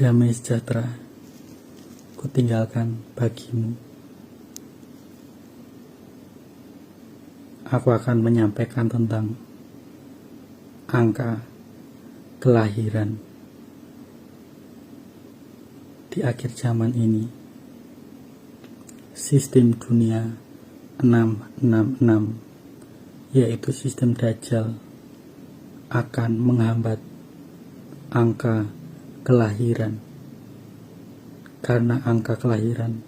Damai sejahtera kutinggalkan bagimu. Aku akan menyampaikan tentang angka kelahiran di akhir zaman ini. Sistem dunia 666, yaitu sistem Dajjal, akan menghambat angka kelahiran, karena angka kelahiran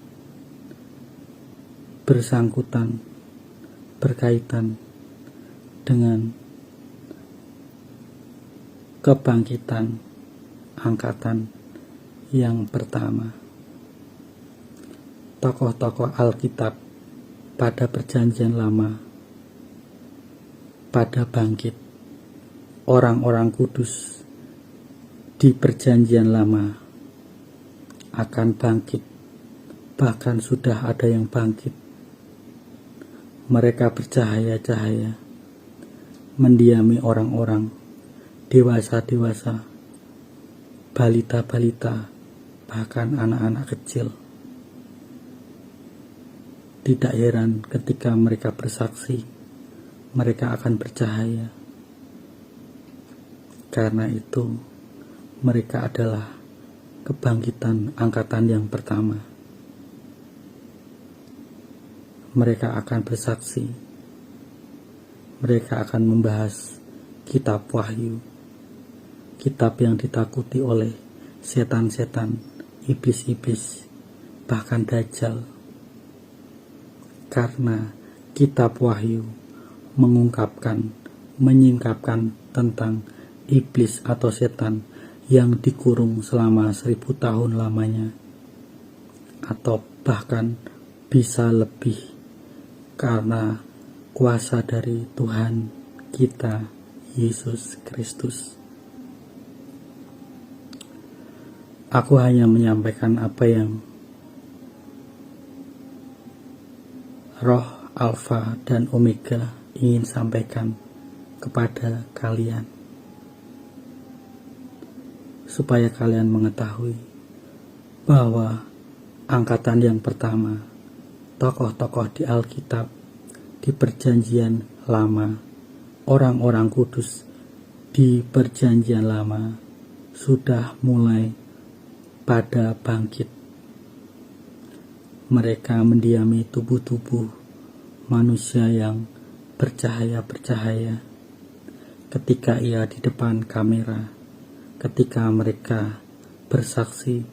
berkaitan dengan kebangkitan angkatan yang pertama. Tokoh-tokoh Alkitab pada Perjanjian Lama pada bangkit. Orang-orang kudus di Perjanjian Lama akan bangkit, bahkan sudah ada yang bangkit. Mereka bercahaya-cahaya, mendiami orang-orang, dewasa-dewasa, balita-balita, bahkan anak-anak kecil. Tidak heran ketika mereka bersaksi, mereka akan bercahaya. Karena itu, mereka adalah kebangkitan angkatan yang pertama. Mereka akan bersaksi. Mereka akan membahas kitab Wahyu, kitab yang ditakuti oleh setan-setan, iblis-iblis, bahkan Dajjal. Karena kitab Wahyu menyingkapkan tentang iblis atau setan yang dikurung selama 1000 tahun lamanya, atau bahkan bisa lebih, karena kuasa dari Tuhan kita Yesus Kristus. Aku hanya menyampaikan apa yang Roh Alfa dan Omega ingin sampaikan kepada kalian, supaya kalian mengetahui bahwa angkatan yang pertama, tokoh-tokoh di Alkitab, di Perjanjian Lama, orang-orang kudus di Perjanjian Lama sudah mulai pada bangkit. Mereka mendiami tubuh-tubuh manusia yang bercahaya-bercahaya ketika ia di depan kamera, ketika mereka bersaksi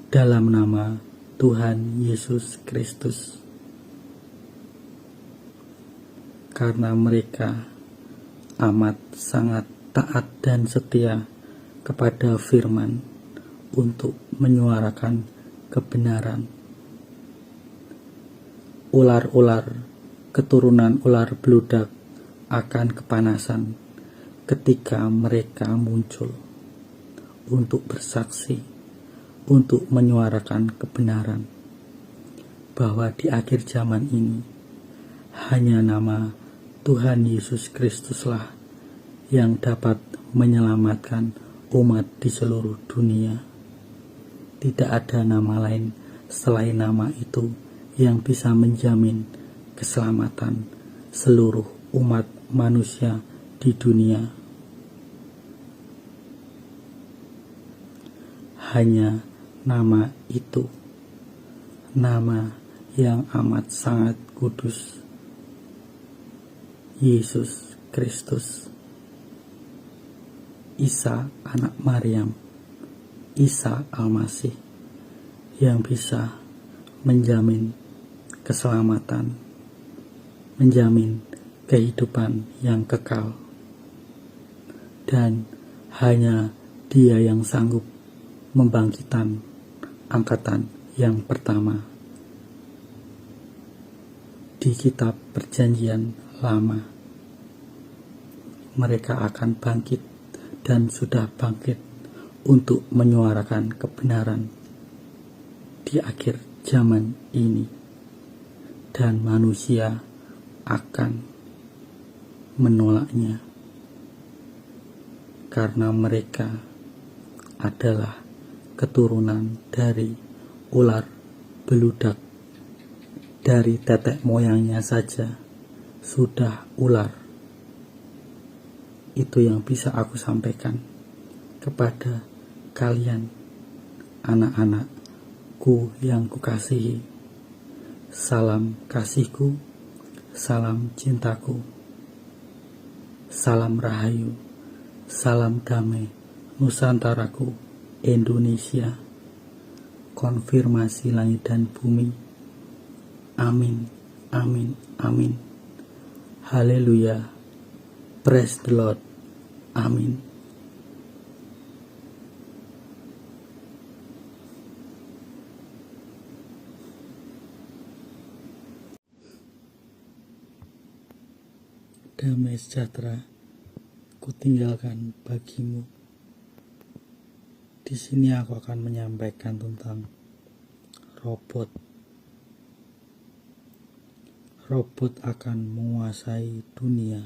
dalam nama Tuhan Yesus Kristus. Karena mereka amat sangat taat dan setia kepada firman untuk menyuarakan kebenaran. Ular-ular, keturunan ular beludak akan kepanasan ketika mereka muncul untuk bersaksi, untuk menyuarakan kebenaran, bahwa di akhir zaman ini hanya nama Tuhan Yesus Kristuslah yang dapat menyelamatkan umat di seluruh dunia. Tidak ada nama lain selain nama itu yang bisa menjamin keselamatan seluruh umat manusia di dunia. Hanya nama itu, nama yang amat sangat kudus, Yesus Kristus, Isa anak Maryam, Isa Al-Masih, yang bisa menjamin keselamatan, menjamin kehidupan yang kekal. Dan hanya Dia yang sanggup membangkitkan angkatan yang pertama. Di kitab Perjanjian Lama, mereka akan bangkit dan sudah bangkit untuk menyuarakan kebenaran di akhir zaman ini, dan manusia akan menolaknya karena mereka adalah keturunan dari ular beludak. Dari tetek moyangnya saja sudah ular. Itu yang bisa aku sampaikan kepada kalian, anak-anakku yang kukasihi. Salam kasihku, salam cintaku, salam rahayu, salam damai Nusantaraku, Indonesia, konfirmasi langit dan bumi. Amin, amin, amin. Haleluya, praise the Lord, amin. Damai sejahtera kutinggalkan bagimu. Di sini aku akan menyampaikan tentang robot. Robot akan menguasai dunia.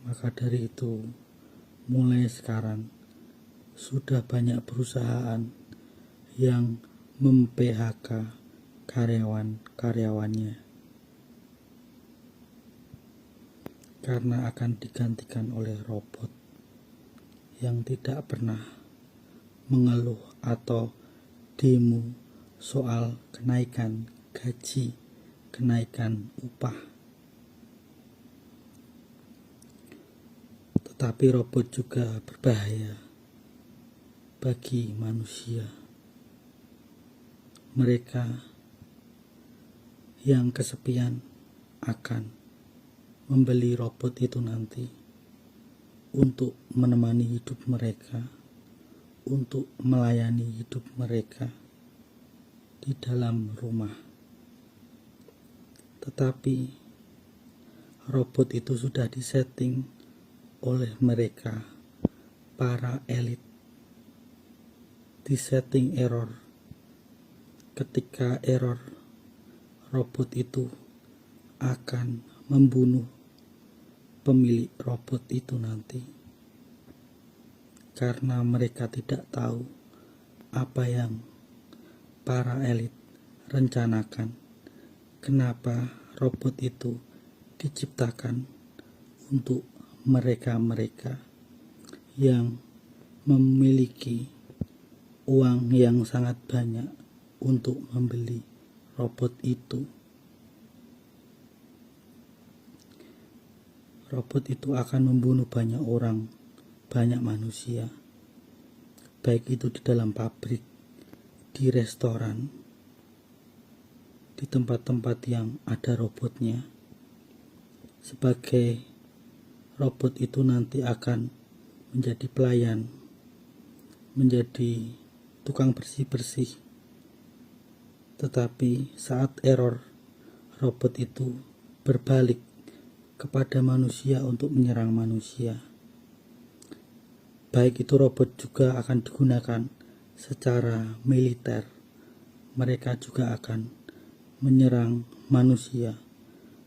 Maka dari itu, mulai sekarang sudah banyak perusahaan yang mem-PHK karyawan-karyawannya karena akan digantikan oleh robot yang tidak pernah mengeluh atau demo soal kenaikan gaji, kenaikan upah. Tetapi robot juga berbahaya bagi manusia. Mereka yang kesepian akan membeli robot itu nanti untuk menemani hidup mereka, untuk melayani hidup mereka di dalam rumah. Tetapi robot itu sudah disetting oleh mereka, para elit, disetting error. Ketika error, robot itu akan membunuh pemilik robot itu nanti, karena mereka tidak tahu apa yang para elit rencanakan. Kenapa robot itu diciptakan untuk mereka-mereka yang memiliki uang yang sangat banyak untuk membeli robot itu. Robot itu akan membunuh banyak orang, banyak manusia, baik itu di dalam pabrik, di restoran, di tempat-tempat yang ada robotnya. Sebagai robot itu nanti akan menjadi pelayan, menjadi tukang bersih-bersih. Tetapi saat error, robot itu berbalik kepada manusia untuk menyerang manusia. Baik itu robot juga akan digunakan secara militer. Mereka juga akan menyerang manusia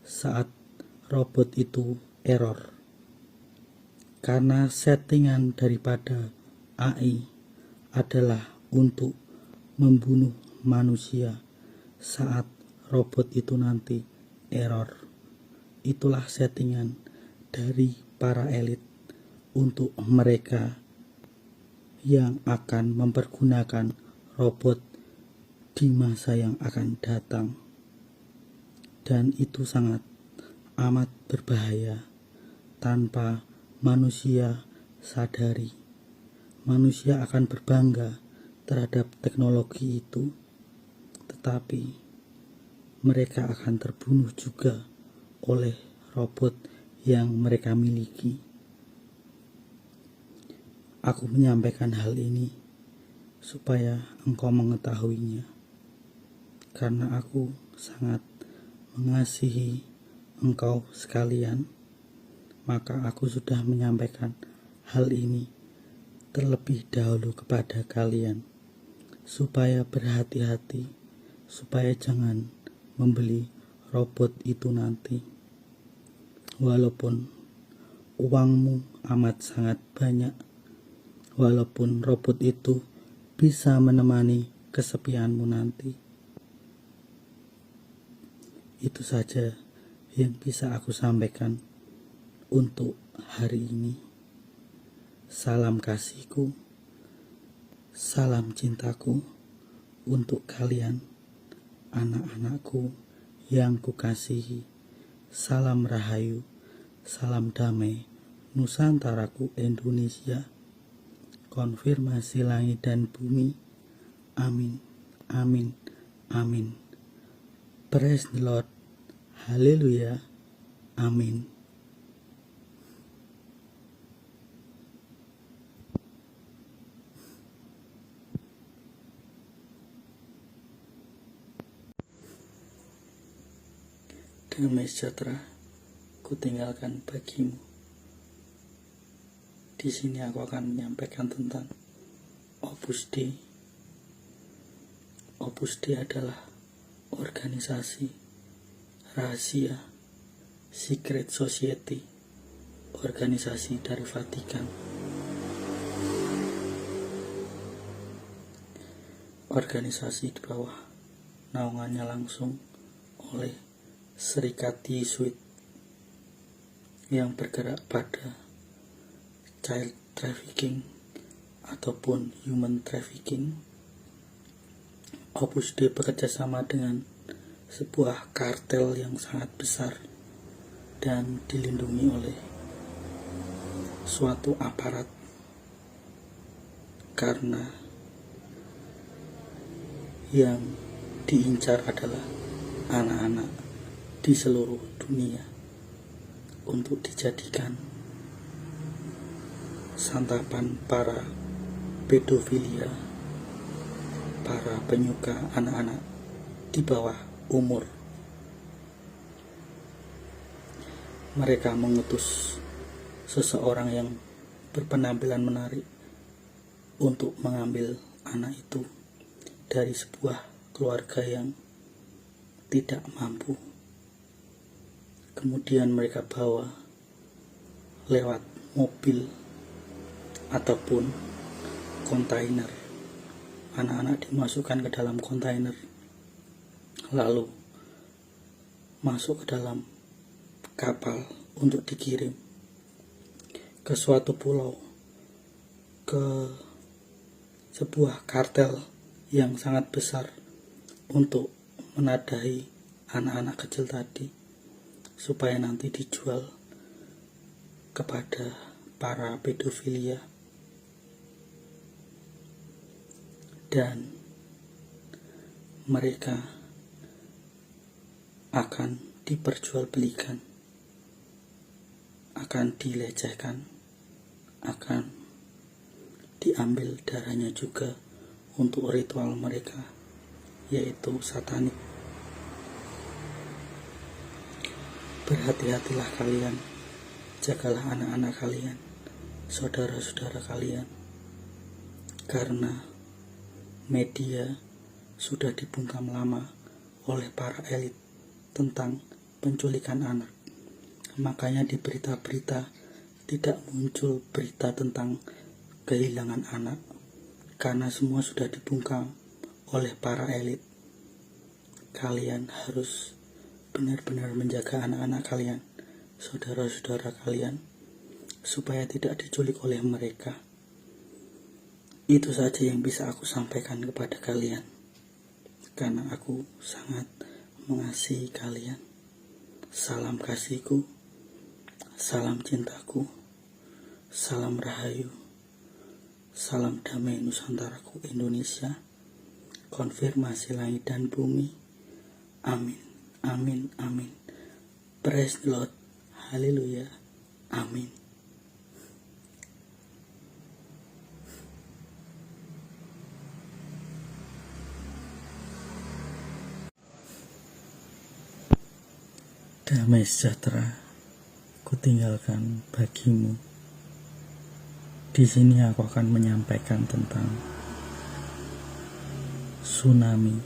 saat robot itu error. Karena settingan daripada AI adalah untuk membunuh manusia saat robot itu nanti error. Itulah settingan dari para elit untuk mereka yang akan mempergunakan robot di masa yang akan datang. Dan itu sangat amat berbahaya tanpa manusia sadari. Manusia akan berbangga terhadap teknologi itu, tetapi mereka akan terbunuh juga oleh robot yang mereka miliki. Aku menyampaikan hal ini supaya engkau mengetahuinya, karena aku sangat mengasihi engkau sekalian. Maka aku sudah menyampaikan hal ini terlebih dahulu kepada kalian, supaya berhati-hati, supaya jangan membeli robot itu nanti. Walaupun uangmu amat sangat banyak, walaupun robot itu bisa menemani kesepianmu nanti. Itu saja yang bisa aku sampaikan untuk hari ini. Salam kasihku, salam cintaku untuk kalian, anak-anakku yang kukasihi. Salam rahayu, salam damai, Nusantaraku Indonesia. Konfirmasi langit dan bumi. Amin, amin, amin. Praise the Lord. Haleluya. Amin. Damai sejahtera kutinggalkan bagimu. Di sini aku akan menyampaikan tentang Opus Dei. Opus Dei adalah organisasi rahasia, secret society, organisasi dari Vatikan. Organisasi di bawah naungannya langsung oleh Serikat Yesuit yang bergerak pada child trafficking ataupun human trafficking. Opus Dei bekerja sama dengan sebuah kartel yang sangat besar dan dilindungi oleh suatu aparat, karena yang diincar adalah anak-anak di seluruh dunia untuk dijadikan santapan para pedofilia, para penyuka anak-anak di bawah umur. Mereka mengutus seseorang yang berpenampilan menarik untuk mengambil anak itu dari sebuah keluarga yang tidak mampu. Kemudian mereka bawa lewat mobil ataupun kontainer. Anak-anak dimasukkan ke dalam kontainer, lalu masuk ke dalam kapal untuk dikirim ke suatu pulau, ke sebuah kartel yang sangat besar untuk menadahi anak-anak kecil tadi supaya nanti dijual kepada para pedofilia. Dan mereka akan diperjualbelikan, akan dilecehkan, akan diambil darahnya juga untuk ritual mereka, yaitu satanik. Berhati-hatilah kalian, jagalah anak-anak kalian, saudara-saudara kalian, karena media sudah dibungkam lama oleh para elit tentang penculikan anak. Makanya di berita-berita tidak muncul berita tentang kehilangan anak, karena semua sudah dibungkam oleh para elit. Kalian harus benar-benar menjaga anak-anak kalian, saudara-saudara kalian, supaya tidak diculik oleh mereka. Itu saja yang bisa aku sampaikan kepada kalian, karena aku sangat mengasihi kalian. Salam kasihku, salam cintaku, salam rahayu, salam damai Nusantaraku Indonesia. Konfirmasi langit dan bumi. Amin, amin, amin. Praise the Lord. Haleluya. Amin. Damai sejahtera kutinggalkan bagimu. Di sini aku akan menyampaikan tentang tsunami,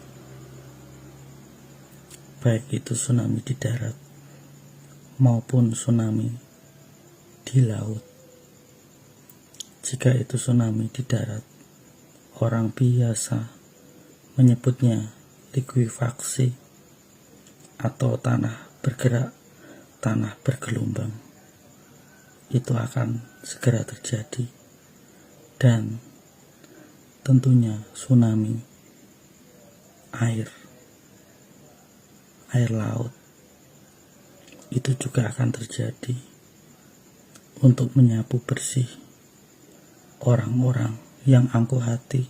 baik itu tsunami di darat maupun tsunami di laut. Jika itu tsunami di darat, orang biasa menyebutnya likuifaksi atau tanah bergerak, tanah bergelombang. Itu akan segera terjadi. Dan tentunya tsunami air laut itu juga akan terjadi untuk menyapu bersih orang-orang yang angkuh hati,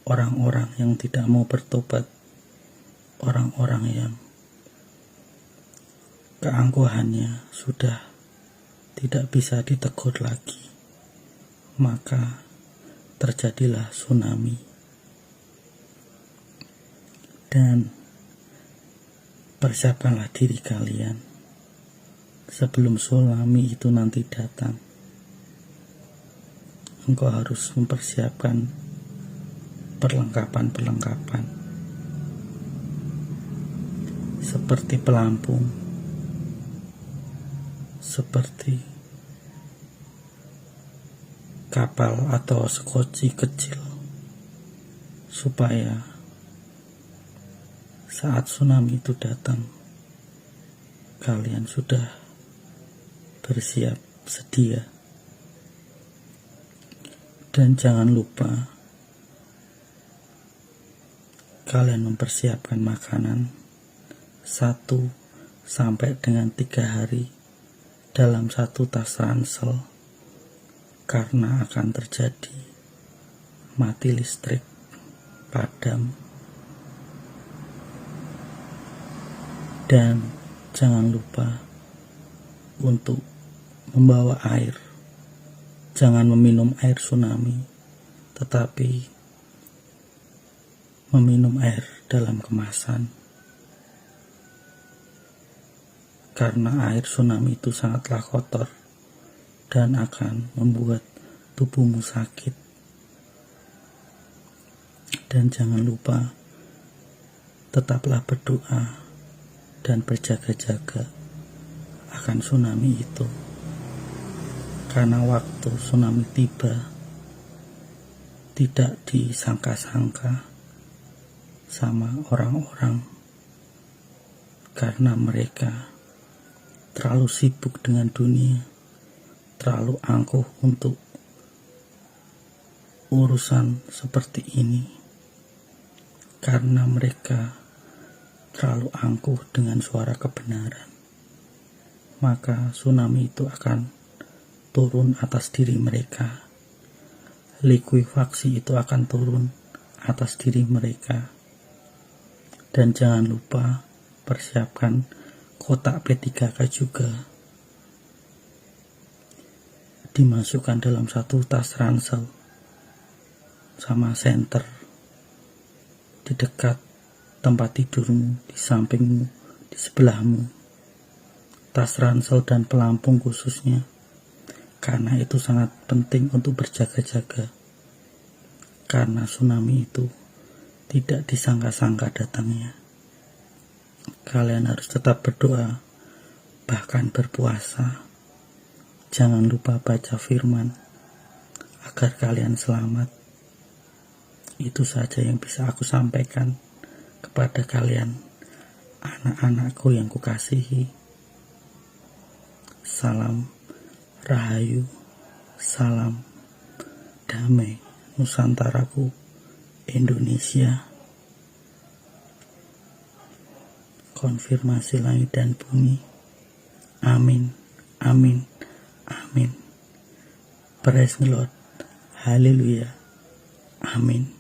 orang-orang yang tidak mau bertobat, orang-orang yang keangkuhannya sudah tidak bisa ditegur lagi. Maka terjadilah tsunami. Dan persiapkanlah diri kalian sebelum tsunami itu nanti datang. Engkau harus mempersiapkan perlengkapan seperti pelampung, seperti kapal atau sekoci kecil, supaya saat tsunami itu datang kalian sudah bersiap sedia. Dan jangan lupa kalian mempersiapkan makanan 1 sampai dengan 3 hari dalam 1 tas ransel, karena akan terjadi mati listrik, padam. Dan jangan lupa untuk membawa air. Jangan meminum air tsunami, tetapi meminum air dalam kemasan. Karena air tsunami itu sangatlah kotor dan akan membuat tubuhmu sakit. Dan jangan lupa tetaplah berdoa dan berjaga-jaga akan tsunami itu. Karena waktu tsunami tiba tidak disangka-sangka sama orang-orang, karena mereka terlalu sibuk dengan dunia, terlalu angkuh untuk urusan seperti ini, karena mereka terlalu angkuh dengan suara kebenaran. Maka tsunami itu akan turun atas diri mereka. Likuifaksi itu akan turun atas diri mereka. Dan jangan lupa persiapkan kotak P3K juga. Dimasukkan dalam 1 tas ransel sama senter di dekat tempat tidurmu, di sampingmu, di sebelahmu. Tas ransel dan pelampung khususnya, karena itu sangat penting untuk berjaga-jaga. Karena tsunami itu tidak disangka-sangka datangnya. Kalian harus tetap berdoa, bahkan berpuasa. Jangan lupa baca firman agar kalian selamat. Itu saja yang bisa aku sampaikan kepada kalian, anak-anakku yang kukasihi. Salam Rahayu, salam damai Nusantaraku, Indonesia. Konfirmasi langit dan bumi. Amin, amin, amin. Praise the Lord. Haleluya. Amin.